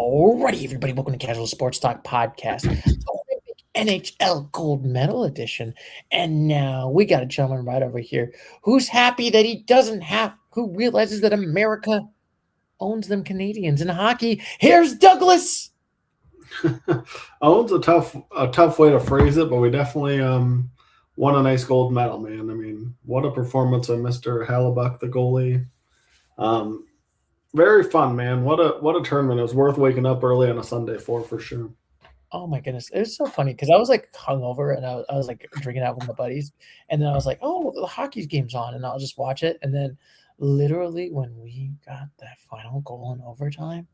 Alrighty, everybody, welcome to Casual Sports Talk Podcast, Olympic NHL Gold Medal Edition. And now we got a gentleman right over here who's happy that he doesn't have, who realizes that America owns them Canadians in hockey. Here's Douglas. Owns a tough way to phrase it, but we definitely won a nice gold medal, man. I mean, what a performance by Mr. Hallebuck, the goalie. Very fun, man. What a tournament. It was worth waking up early on a Sunday for sure. Oh my goodness. It was so funny because I was like hungover and I was like drinking out with my buddies. And then I was like, oh, the hockey game's on and I'll just watch it. And then literally when we got that final goal in overtime,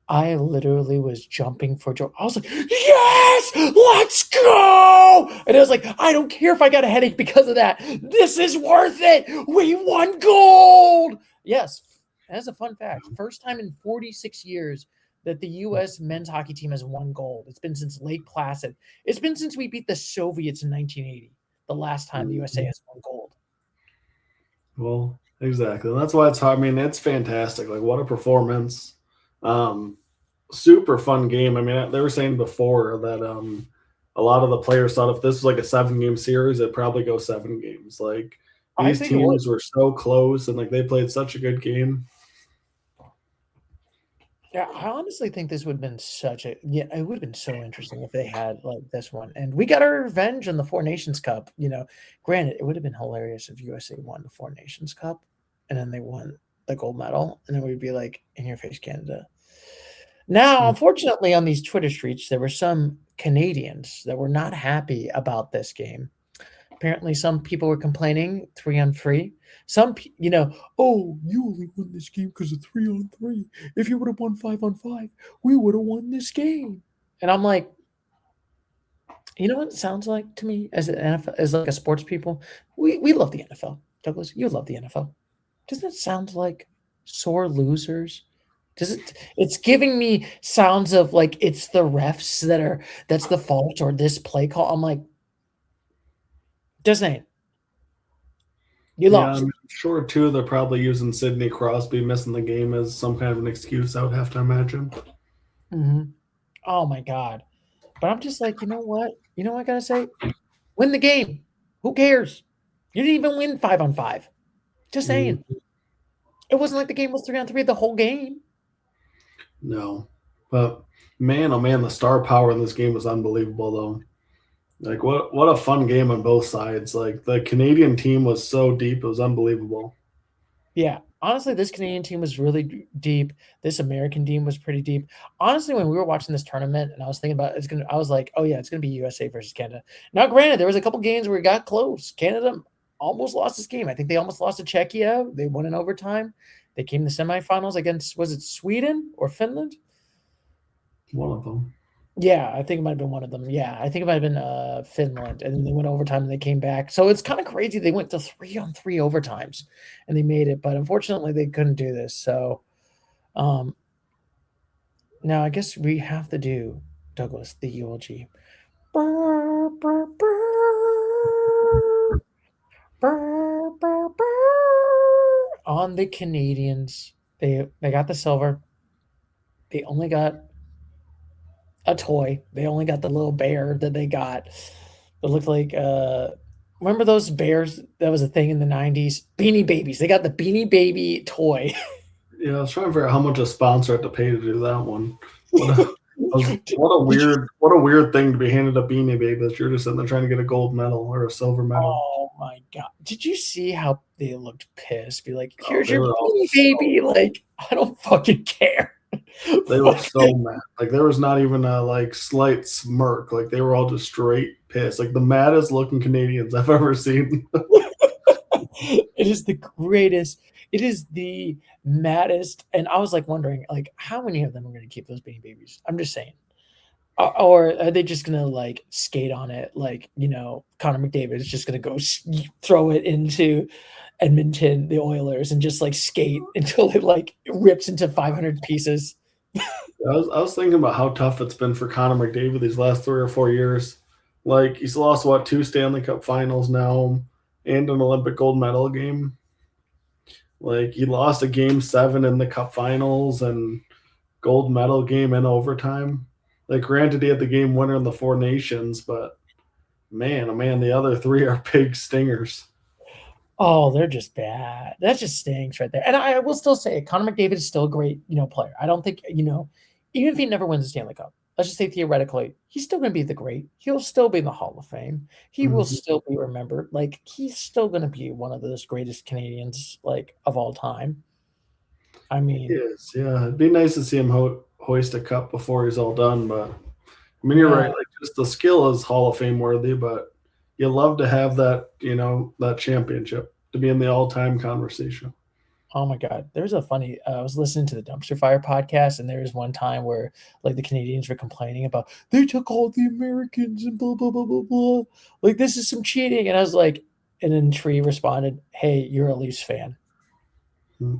I literally was jumping for joy. I was like, yes, let's go. And I was like, I don't care if I got a headache because of that. This is worth it. We won gold. Yes. That's a fun fact. First time in 46 years that the U.S. men's hockey team has won gold. It's been since Lake Placid. It's been since we beat the Soviets in 1980, the last time the USA has won gold. Well, exactly. And that's why it's hard. I mean, it's fantastic. Like, what a performance. Super fun game. I mean, they were saying before that a lot of the players thought if this was like a 7-game series, it'd probably go 7 games. Like, these teams were so close and like they played such a good game. Yeah, I honestly think this would have been it would have been so interesting if they had like this one. And we got our revenge in the Four Nations Cup. Granted, it would have been hilarious if USA won the Four Nations Cup and then they won the gold medal. And then we'd be like, in your face, Canada. Now, unfortunately, on these Twitter streets, there were some Canadians that were not happy about this game. Apparently, some people were complaining 3-on-3. Oh, you only won this game because of 3-on-3. If you would have won 5-on-5, we would have won this game. And I'm like, you know what it sounds like to me as an NFL, as like a sports people? We love the NFL. Douglas, you love the NFL. Doesn't it sound like sore losers? It's giving me sounds of like it's the refs that's the fault or this play call. I'm like, just saying. You lost. I'm sure too they're probably using Sidney Crosby missing the game as some kind of an excuse, I would have to imagine. Mm-hmm. Oh my God. But I'm just like, you know what? You know what I gotta say? Win the game. Who cares? You didn't even win 5-on-5. Just saying. Mm-hmm. It wasn't like the game was 3-on-3 the whole game. No. But man, oh man, the star power in this game was unbelievable though. Like what a fun game on both sides. Like the Canadian team was so deep, it was unbelievable. Yeah. Honestly, this Canadian team was really deep. This American team was pretty deep. Honestly, when we were watching this tournament and I was thinking about I was like, oh yeah, it's gonna be USA versus Canada. Now, granted, there was a couple games where it got close. Canada almost lost this game. I think they almost lost to Czechia. They won in overtime. They came to the semifinals against, was it Sweden or Finland? One of them. Yeah, I think it might have been one of them. Yeah, I think it might have been Finland. And then they went overtime and they came back. So it's kind of crazy. They went to 3-on-3 overtimes and they made it. But unfortunately, they couldn't do this. So now I guess we have to do, Douglas, the eulogy. Burr, burr, burr. Burr, burr, burr. On the Canadians, they got the silver. They only got a toy. They only got the little bear that they got. It looked like remember those bears that was a thing in the 90s? Beanie Babies. They got the Beanie Baby toy. Yeah, I was trying to figure out how much a sponsor had to pay to do that one. What a weird thing to be handed a Beanie Baby that you're just sitting there trying to get a gold medal or a silver medal. Oh my God. Did you see how they looked pissed? Be like, here's your Beanie Baby. Like, I don't fucking care. They were so mad. Like there was not even a like slight smirk. Like they were all just straight pissed. Like the maddest looking Canadians I've ever seen. It is the greatest. It is the maddest. And I was like wondering, like, how many of them are going to keep those Beanie Babies? I'm just saying. Or are they just going to like skate on it? Like, Connor McDavid is just going to go throw it into Edmonton, the Oilers, and just like skate until it like rips into 500 pieces. I was thinking about how tough it's been for Connor McDavid these last 3 or 4 years. Like he's lost 2 Stanley Cup finals now and an Olympic gold medal game. Like he lost a game 7 in the Cup finals and gold medal game in overtime. Like, granted, he had the game winner in the Four Nations, but man, oh man, the other three are big stingers. Oh, they're just bad. That just stinks right there. And I will still say Connor McDavid is still a great, player. I don't think, even if he never wins the Stanley Cup, let's just say theoretically, he's still going to be the great. He'll still be in the Hall of Fame. He will Mhm. still be remembered. Like, he's still going to be one of those greatest Canadians, like, of all time. I He mean, is, yeah. It'd be nice to see him hoist a cup before he's all done, but I mean, you're yeah. right. Like, just the skill is Hall of Fame worthy, but you love to have that, that championship to be in the all-time conversation. Oh my God. There's a funny, I was listening to the Dumpster Fire podcast, and there was one time where like the Canadians were complaining about they took all the Americans and blah, blah, blah, blah, blah. Like, this is some cheating. And I was like, and then Tree responded, "Hey, you're a Leafs fan." Hmm.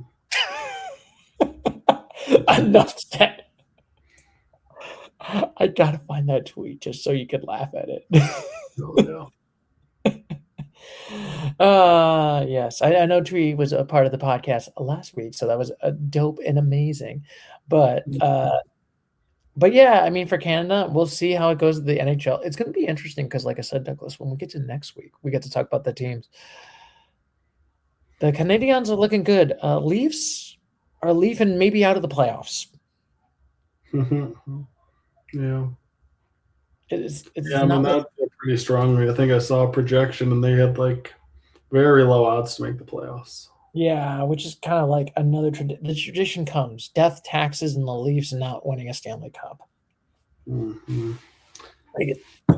Enough said. I gotta find that tweet just so you could laugh at it. Oh, yeah. Yes, I know Tree was a part of the podcast last week, so that was dope and amazing. But yeah, I mean, for Canada, we'll see how it goes with the NHL. It's going to be interesting because, like I said, Douglas, when we get to next week, we get to talk about the teams. The Canadians are looking good. Leafs are leaving maybe out of the playoffs. Yeah. It's Yeah, I mean, not that looking. feel pretty strongly. I think I saw a projection and they had like very low odds to make the playoffs. Yeah, which is kind of like another tradition. The tradition comes death, taxes, and the Leafs not winning a Stanley Cup. Hmm. I get, I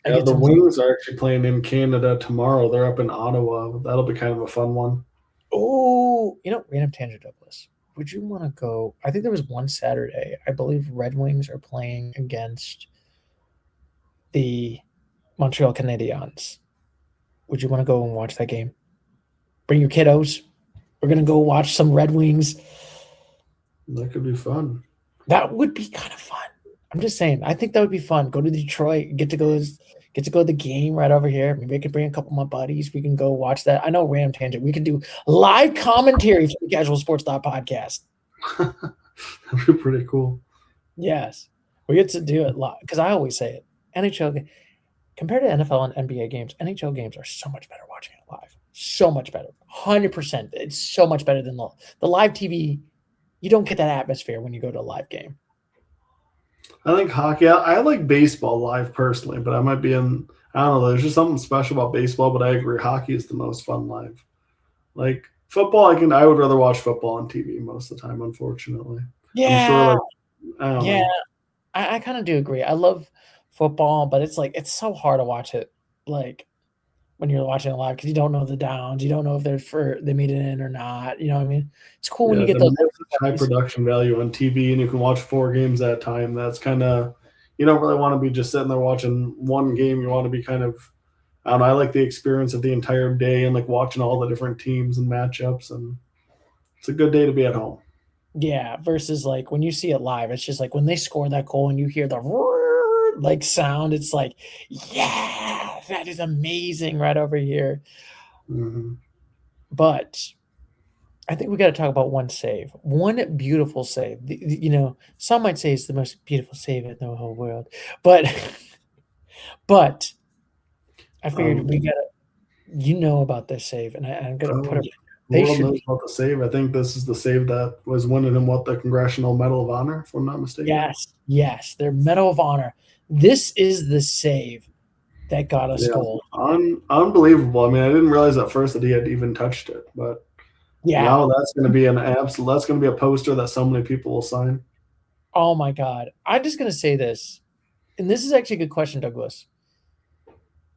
Yeah, get the some. Wings are actually playing in Canada tomorrow. They're up in Ottawa. That'll be kind of a fun one. Oh, random tangent, Douglas. Would you want to go? I think there was one Saturday. I believe Red Wings are playing against the Montreal Canadiens. Would you want to go and watch that game? Bring your kiddos. We're gonna go watch some Red Wings. That could be fun. That would be kind of fun. I'm just saying. I think that would be fun. Go to Detroit. Get to go to the game right over here. Maybe I could bring a couple of my buddies. We can go watch that. I know, random tangent. We can do live commentary for the Casual Sports Podcast. That'd be pretty cool. Yes, we get to do it live because I always say it. NHL compared to NFL and NBA games, NHL games are so much better watching it live. So much better. 100%. It's so much better than the live TV. You don't get that atmosphere when you go to a live game. I think hockey. I like baseball live personally, but I might be in. I don't know. There's just something special about baseball, but I agree. Hockey is the most fun live. Like football, I would rather watch football on TV most of the time. Unfortunately, I'm sure. Yeah, Like I don't yeah. know. I kind of do agree. I love football, but it's like it's so hard to watch it like when you're watching it live because you don't know the downs, you don't know if they made it in or not. You know what I mean? It's cool when Yeah, you get I those. mean, there's such high production value on TV, and you can watch 4 games at a time. That's kind of you don't really want to be just sitting there watching one game. You want to be kind of I don't know. I like the experience of the entire day and like watching all the different teams and matchups, and it's a good day to be at home. Yeah, versus like when you see it live, it's just like when they score that goal and you hear the like sound, it's like, yeah, that is amazing right over here. Hmm. But I think we got to talk about one save, one beautiful save. Some might say it's the most beautiful save in the whole world, but but I figured Um, we gotta, about this save, and I'm gonna put oh, it. the They world should knows be. about the save. I think this is the save that was winning him what the Congressional Medal of Honor, if I'm not mistaken. Yes, yes, their Medal of Honor. This is the save that got us Yeah, gold. unbelievable. I mean, I didn't realize at first that he had even touched it, but Yeah. now that's going to be an absolute. That's going to be a poster that so many people will sign. Oh my God. I'm just gonna say this, and this is actually a good question, Douglas.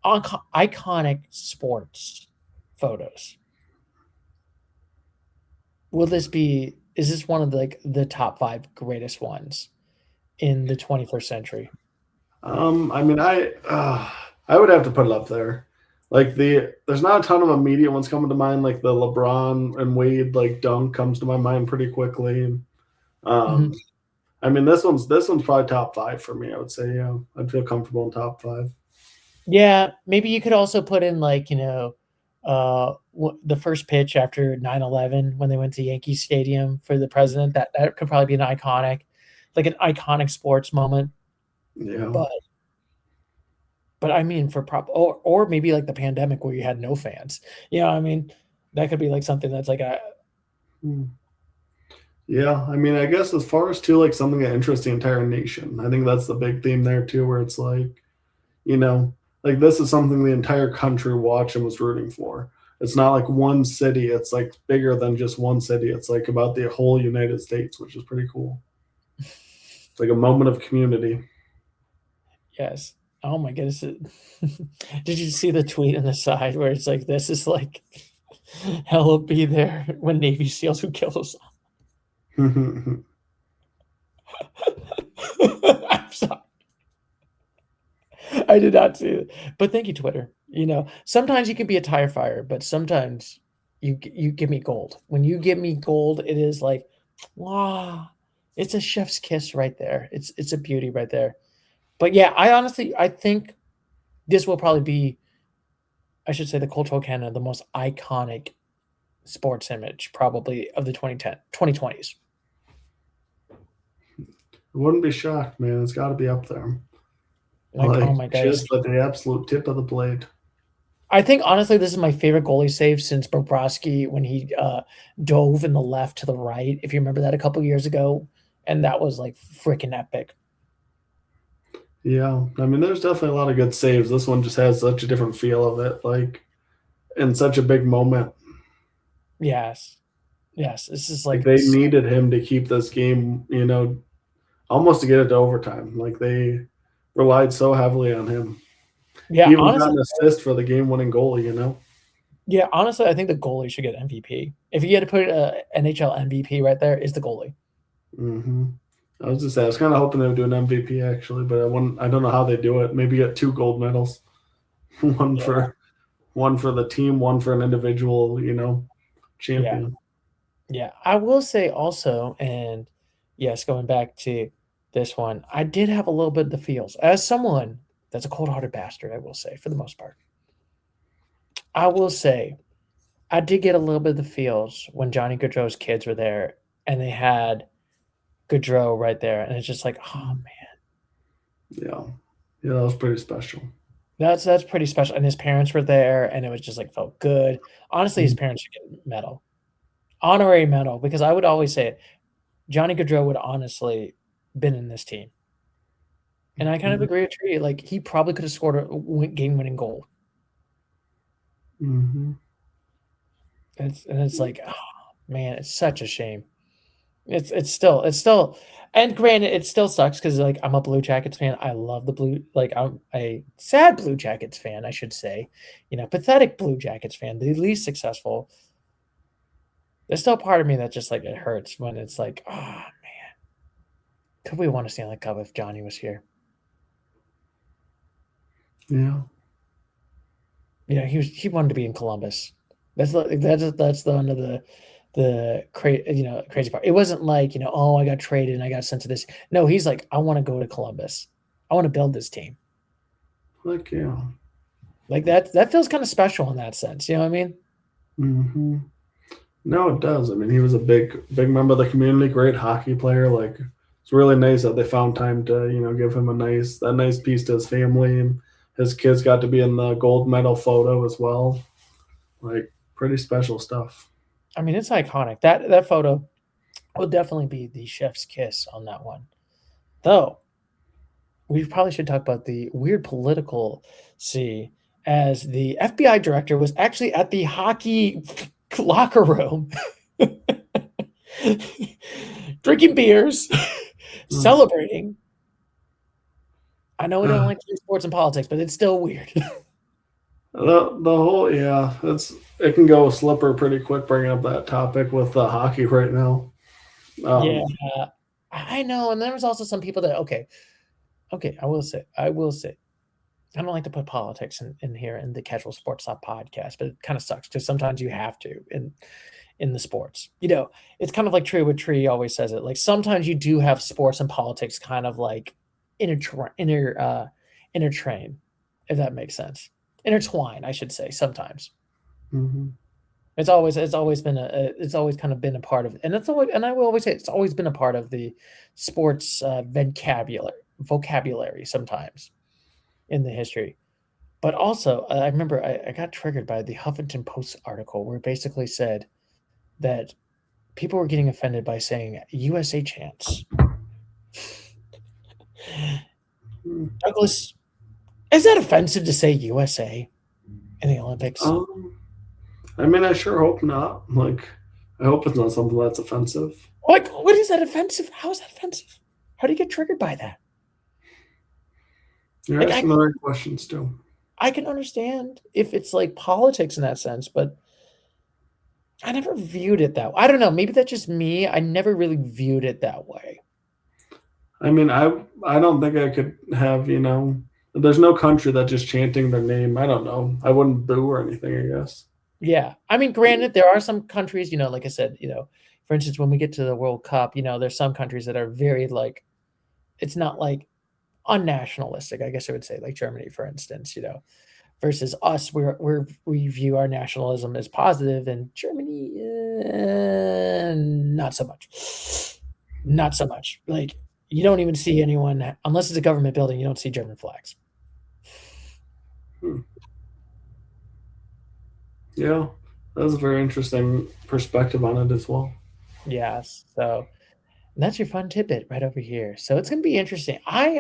Iconic sports photos. Will this be? Is this one of the top 5 greatest ones in the 21st century? I mean, I would have to put it up there. Like there's not a ton of immediate ones coming to mind. Like the LeBron and Wade like dunk comes to my mind pretty quickly. Mhm. Um, I mean, this one's probably top 5 for me. I would say, yeah, I'd feel comfortable in top 5. Yeah, maybe you could also put in the first pitch after 9/11 when they went to Yankee Stadium for the president. That could probably be an iconic. like an iconic sports moment. Yeah. But I mean, for prop or maybe like the pandemic where you had no fans. You know, what I mean, that could be like something that's like a Hmm. Yeah, I mean, I guess as far as too, like something that interests the entire nation, I think that's the big theme there too, where it's like, you know, like this is something the entire country watched and was rooting for. It's not like one city, it's like bigger than just one city. It's like about the whole United States, which is pretty cool. It's like a moment of community. yes. Oh my goodness. Did you see the tweet on the side where it's like, this is like, hell will be there when Navy SEALs who kill us. I'm sorry. I did not see it. But thank you, Twitter. You know, sometimes you can be a tire fire, but sometimes you give me gold. When you give me gold, it is like, wow, it's a chef's kiss right there. It's a beauty right there. But yeah, I think this will probably be, I should say, the cultural canon, the most iconic sports image probably of the 2020s. Wouldn't be shocked, man. It's got to be up there. Like, oh Like my goodness. just at the absolute tip of the blade. I think honestly, this is my favorite goalie save since Bobrovsky when he dove in the left to the right. If you remember that a couple years ago, and that was like freaking epic. Yeah, I mean, there's definitely a lot of good saves. This one just has such a different feel of it, like in such a big moment. Yes, yes. This is Like like, they needed him to keep this game, almost to get it to overtime. Like they relied so heavily on him. He yeah. even got Honestly, an assist for the game-winning goal. yeah. Honestly, I think the goalie should get MVP. If you had to put a NHL MVP right there, is the goalie. hmm I was just saying, I was kind of hoping they would do an MVP actually, but I don't know how they do it. Maybe get two gold medals, one Yeah, for one for the team, one for an individual, yeah, champion. yeah. I will say also, and yes, going back to this one, I did have a little bit of the feels as someone that's a cold-hearted bastard. I will say, for the most part, I will say I did get a little bit of the feels when Johnny Gaudreau's kids were there and they had Gaudreau right there, and it's just like, oh man, Yeah, yeah, that was pretty special. that's pretty special. And his parents were there, and it was just like felt good. Honestly, his parents should get a medal, honorary medal, because I would always say it. Johnny Gaudreau would honestly been in this team, and I kind of agree with Tree. Like he probably could have scored a game-winning goal. Mm-hmm. And it's like, oh man, it's such a shame. It's still and granted, it still sucks because like, I'm a Blue Jackets fan. I love the Blue like, I'm a sad Blue Jackets fan, I should say. You know, pathetic Blue Jackets fan, the least successful. There's still part of me that just, like, it hurts when it's like, "Oh, man, could we won a Stanley Cup if Johnny was here?" Yeah. You know, he wanted to be in Columbus. That's the one of the crazy part. It wasn't like, "Oh, I got traded and I got sent to this." No, he's like, "I wanna go to Columbus. I wanna build this team." Like yeah. Like, that feels kinda special in that sense, you know what I mean? Mm-hmm. No, it does. I mean, he was a big member of the community, great hockey player. Like, it's really nice that they found time to, give him a nice piece to his family. And his kids got to be in the gold medal photo as well. Like, pretty special stuff. I mean, it's iconic. That photo will definitely be the chef's kiss on that one. Though, we probably should talk about the weird political see as the FBI director was actually at the hockey locker room drinking beers, Mm. celebrating. I know we don't like to do sports and politics, but it's still weird. The whole yeah, it can go slipper pretty quick bringing up that topic with hockey right now. Yeah, Um, I know. And there was also some people that okay, I will say, I don't like to put politics in here in the Casual Sports Lab podcast, but it kind of sucks because sometimes you have to in the sports. You know, it's kind of like Tree what Tree always says it. Like sometimes you do have sports and politics kind of like intertrain, if that makes sense. Intertwine, I should say, sometimes. mhm. It's always kind of been a part of, and I will always say it's always been a part of the sports vocabulary sometimes in the history. But also, I remember I got triggered by the Huffington Post article where it basically said that people were getting offended by saying USA chants. Douglas, is that offensive to say USA in the Olympics? Um, I mean, I sure hope not. Like, I hope it's not something that's offensive. Like, what is that offensive? How is that offensive? How do you get triggered by that? You're Like, asking the right questions too. I can understand if it's like politics in that sense, but I never viewed it that way. I don't know. Maybe that's just me. I never really viewed it that way. I mean, I don't think I could have, there's no country that just chanting their name. I don't know. I wouldn't boo or anything, I guess. Yeah. I mean, granted, there are some countries, like I said, for instance, when we get to the World Cup, there's some countries that are very like, it's not like unnationalistic, I guess I would say, like Germany, for instance, versus us, we view our nationalism as positive, and Germany, not so much. Not so much. Like, you don't even see anyone, unless it's a government building, you don't see German flags. Hmm. Yeah, that was a very interesting perspective on it as well. Yes. So that's your fun tidbit right over here. So it's going to be interesting. I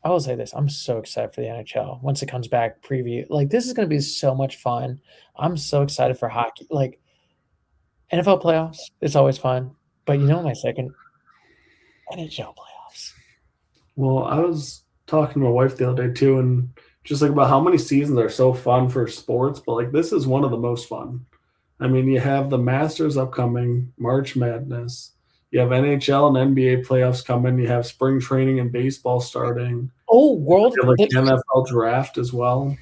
will say this. I'm so excited for the NHL once it comes back. Preview. Like, this is going to be so much fun. I'm so excited for hockey. Like, NFL playoffs, it's always fun. But my second NHL playoffs. Well, I was talking to my wife the other day too, and just like about how many seasons are so fun for sports, but like this is one of the most fun. I mean, you have the Masters upcoming, March Madness. You have NHL and NBA playoffs coming. You have spring training and baseball starting. Oh, You have like the NFL draft as well.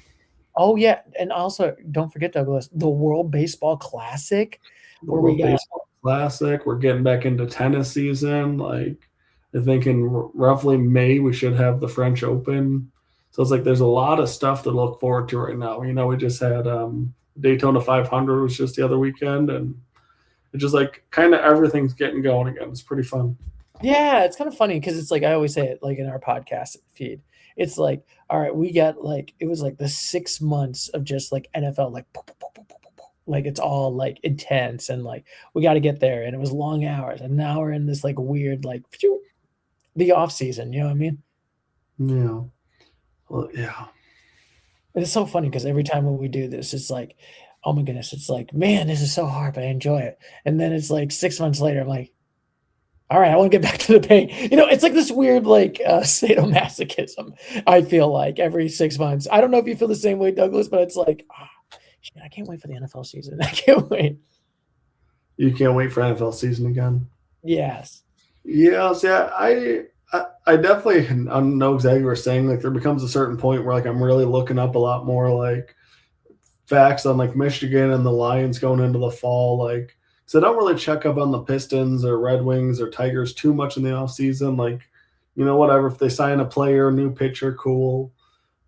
Oh yeah, and also don't forget, Douglas, the World Baseball Classic, The where we World got Baseball Classic. We're getting back into tennis season. Like I think in roughly May we should have the French Open. So it's like there's a lot of stuff to look forward to right now. We just had Daytona 500 was just the other weekend, and it's just like kind of everything's getting going again. It's pretty fun. yeah, it's kind of funny because it's like I always say it like in our podcast feed. It's like, all right, we got like it was like the 6 months of just like NFL, like like it's all like intense and like we got to get there, and it was long hours, and now we're in this like weird like the off season. You know what I mean? Yeah. Well, yeah. And it's so funny because every time when we do this, it's like, oh my goodness, it's like, man, this is so hard, but I enjoy it. And then it's like 6 months later, I'm like, all right, I want to get back to the pain. It's like this weird like sadomasochism. I feel like every 6 months. I don't know if you feel the same way, Douglas, but it's like, shit, I can't wait for the NFL season. I can't wait. You can't wait for NFL season again. Yes. Yes, yeah. I definitely know exactly what you're saying. Like there becomes a certain point where like I'm really looking up a lot more like facts on like Michigan and the Lions going into the fall. Like so I don't really check up on the Pistons or Red Wings or Tigers too much in the off season. Like, whatever. If they sign a player, new pitcher, cool.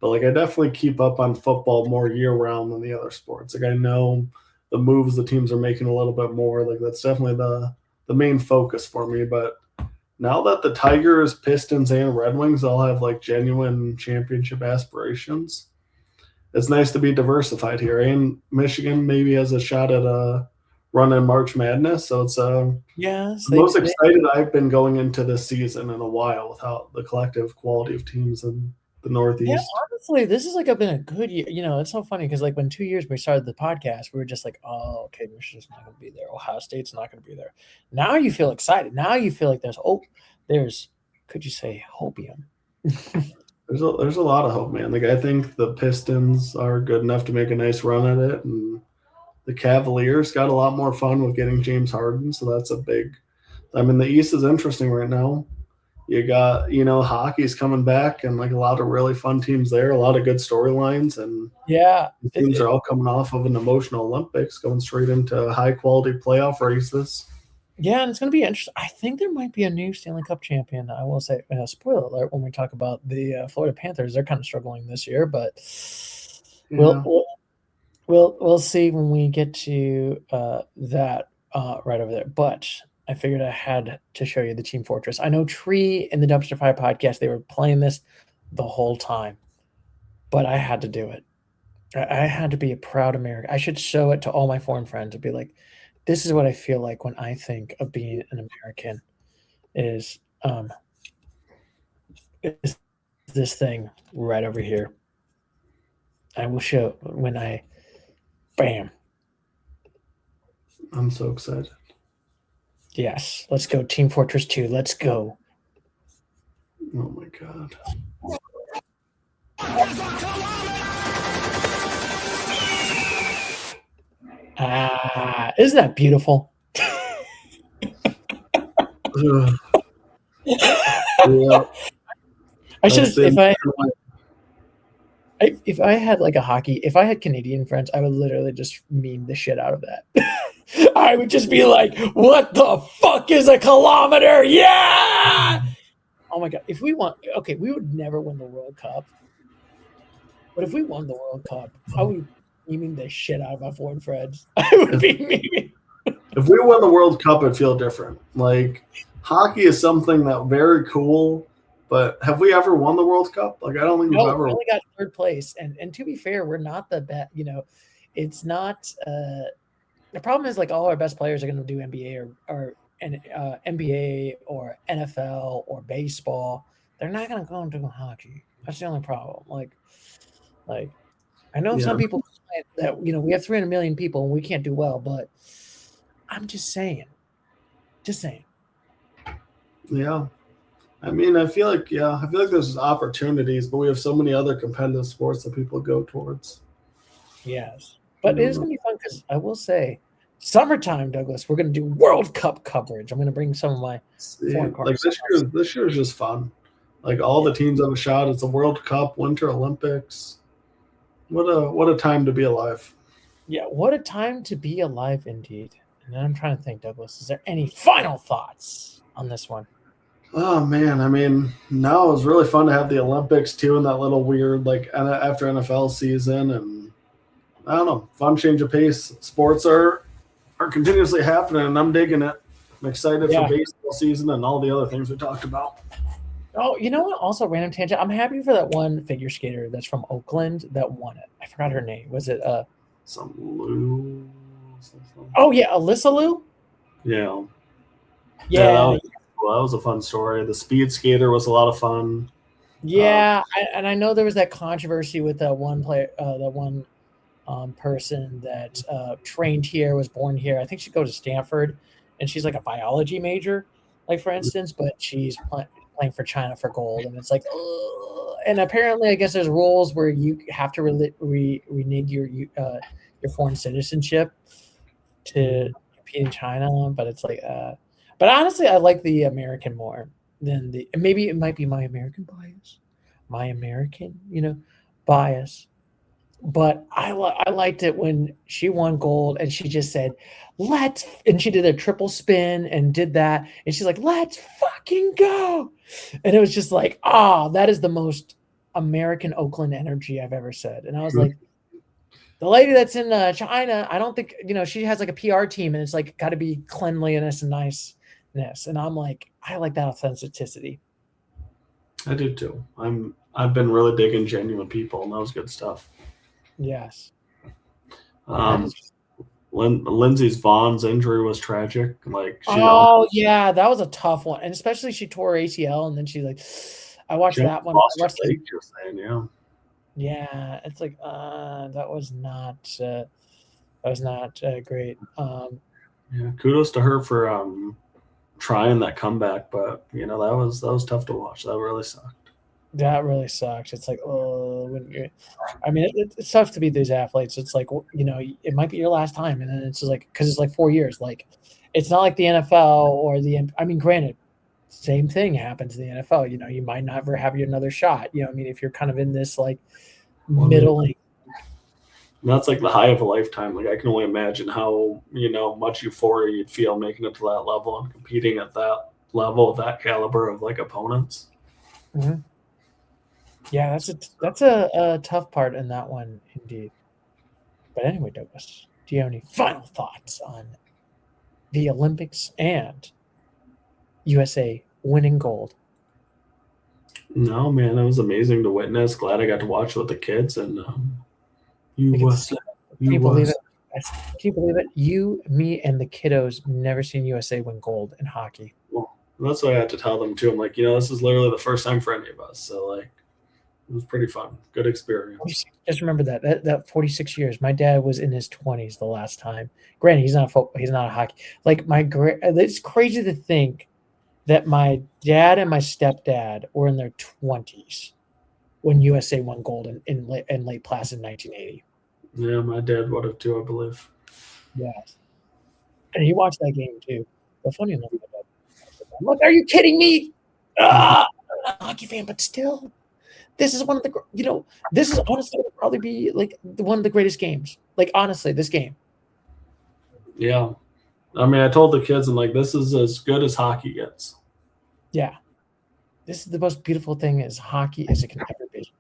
But like I definitely keep up on football more year round than the other sports. Like I know the moves the teams are making a little bit more. Like that's definitely the main focus for me. But now that the Tigers, Pistons, and Red Wings all have like genuine championship aspirations, it's nice to be diversified here. And Michigan maybe has a shot at a run in March Madness. So it's Yes. the most excited I've been going into this season in a while with how the collective quality of teams in the Yeah, Northeast. honestly, this has like been a good year. It's so funny because like when 2 years we started the podcast, we were just like, oh, okay, Michigan's not going to be there. Ohio State's not going to be there. Now you feel excited. Now you feel like there's, could you say hopium? There's a lot of hope, man. Like I think the Pistons are good enough to make a nice run at it, and the Cavaliers got a lot more fun with getting James Harden, so that's a big. I mean, the East is interesting right now. You got hockey's coming back, and like a lot of really fun teams there, a lot of good storylines, and Yeah. the teams are all coming off of an emotional Olympics, going straight into high quality playoff races. Yeah, and it's going to be interesting. I think there might be a new Stanley Cup champion. I will say, spoiler alert, when we talk about the Florida Panthers, they're kind of struggling this year, but Yeah. we'll We'll see when we get to that right over there. But I figured I had to show you the Team Fortress. I know Tree in the Dumpster Fire podcast, they were playing this the whole time, but I had to do it. I had to be a proud American. I should show it to all my foreign friends and be like, this is what I feel like when I think of being an American is is this thing right over here. I will show when I bam. I'm so excited. Yes, let's go Team Fortress 2. Let's go. Oh my god. Isn't that beautiful? Yeah. I should if I had like a hockey, if I had Canadian friends, I would literally just meme the shit out of that. I would just be like, "What the fuck is a kilometer?" Yeah. Oh my god! If we won, okay, we would never win the World Cup, but if we won the World Cup, I would be memeing the shit out of my foreign friends. I would be memeing. If we won the World Cup, it'd feel different. Like hockey is something that very cool, but have we ever won the World Cup? Like I don't think we've No, ever. we only got third place, and to be fair, we're not the best. You know, it's not. The problem is like all our best players are going to do NBA or NBA or NFL or baseball. They're not going to go and do hockey. That's the only problem. Like I know Yeah. some people complain that we have 300 million people and we can't do well, but I'm just saying. Yeah. I mean, I feel like there's opportunities, but we have so many other competitive sports that people go towards. Yes, but it is going to be fun because I will say, summertime, Douglas, we're going to do World Cup coverage. I'm going to bring some of my foreign Like cards. this year is just fun. Like all the teams have a shot. It's a World Cup, Winter Olympics. What a time to be alive. Yeah, what a time to be alive indeed. And I'm trying to think, Douglas, is there any final thoughts on this one? Oh man, I mean, no, it was really fun to have the Olympics too, and that little weird like after NFL season, and I don't know, fun change of pace. Sports are continuously happening, and I'm digging it. I'm excited for baseball season and all the other things we talked about. Oh, you know what? Also, random tangent. I'm happy for that one figure skater that's from Oakland that won it. I forgot her name. Was it some Lou? Oh yeah, Alyssa Lou. Yeah. Yeah. That was a fun story. The speed skater was a lot of fun. Yeah, and I know there was that controversy with that one player, that one person that trained here, was born here. I think she goes to Stanford, and she's like a biology major, like for instance, but she's playing for China for gold, and it's like, ugh. And apparently, I guess there's rules where you have to renege your foreign citizenship to compete in China, but it's like, but honestly, I like the American more than maybe it might be my American bias, bias. But I liked it when she won gold and she just said, and she did a triple spin and did that. And she's like, let's fucking go. And it was just like, that is the most American Oakland energy I've ever said. And I was like, the lady that's in China, I don't think, she has like a PR team and it's like got to be cleanliness and niceness. And I'm like, I like that authenticity. I do too. I've been really digging genuine people, and that was good stuff. Yes. Lindsey Vaughn's injury was tragic. Yeah, that was a tough one, and especially she tore ACL, and then she I watched that one. Yeah, it's like that was not great. Yeah, kudos to her for trying that comeback, but that was tough to watch. That really sucked. That really sucks. It's like, it's tough to beat these athletes. It's like, it might be your last time. And then it's just like, because it's like 4 years. Like, it's not like the NFL or granted, same thing happens in the NFL. You might never have another shot. If you're kind of in this like middling. That's like the high of a lifetime. Like I can only imagine how, much euphoria you'd feel making it to that level and competing at that level of that caliber of like opponents. Mm-hmm. Yeah, that's a tough part in that one, indeed. But anyway, Douglas, do you have any final thoughts on the Olympics and USA winning gold? No, man, it was amazing to witness. Glad I got to watch with the kids and We get to USA, see. Can you believe USA. it? Can you believe it? You, me, and the kiddos never seen USA win gold in hockey. Well, that's what I had to tell them too. I'm like, this is literally the first time for any of us. So like, it was pretty fun. Good experience. Just remember that 46 years. My dad was in his 20s the last time. Granted, he's not a hockey. Like it's crazy to think that my dad and my stepdad were in their 20s when USA won gold in Lake Placid in 1980. Yeah, my dad would have too, I believe. Yes. And he watched that game too. But funny enough, I'm like, are you kidding me? I'm not a hockey fan, but still, this is one of the, this is honestly would probably be like one of the greatest games. Like, honestly, this game. Yeah. I mean, I told the kids, I'm like, this is as good as hockey gets. Yeah. This is the most beautiful thing as hockey as it can ever be.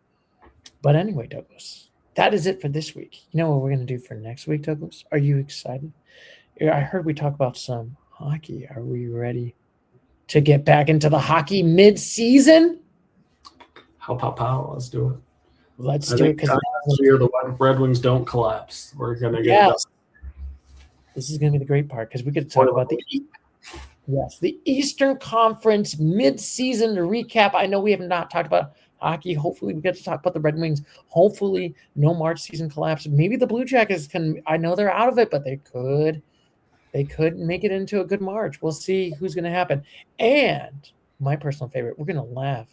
But anyway, Douglas, that is it for this week. You know what we're going to do for next week, Douglas? Are you excited? I heard we talk about some hockey. Are we ready to get back into the hockey mid-season? Pow. Let's do it. Let's do it. Because this year the Red Wings don't collapse. We're going to get it done. This is going to be the great part because we get to talk about the Eastern Conference mid-season recap. I know we have not talked about hockey. Hopefully we get to talk about the Red Wings. Hopefully no March season collapse. Maybe the Blue Jackets can. I know they're out of it, but they could make it into a good March. We'll see who's going to happen. And my personal favorite, we're going to laugh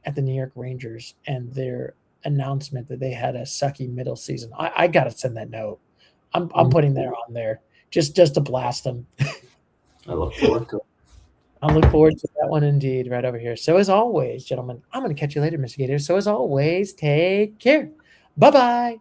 at the New York Rangers and their announcement that they had a sucky middle season. I got to send that note. I'm putting that on there just to blast them. I look forward to it. I look forward to that one indeed, right over here. So as always, gentlemen, I'm going to catch you later, Mr. Gator. So as always, take care. Bye-bye.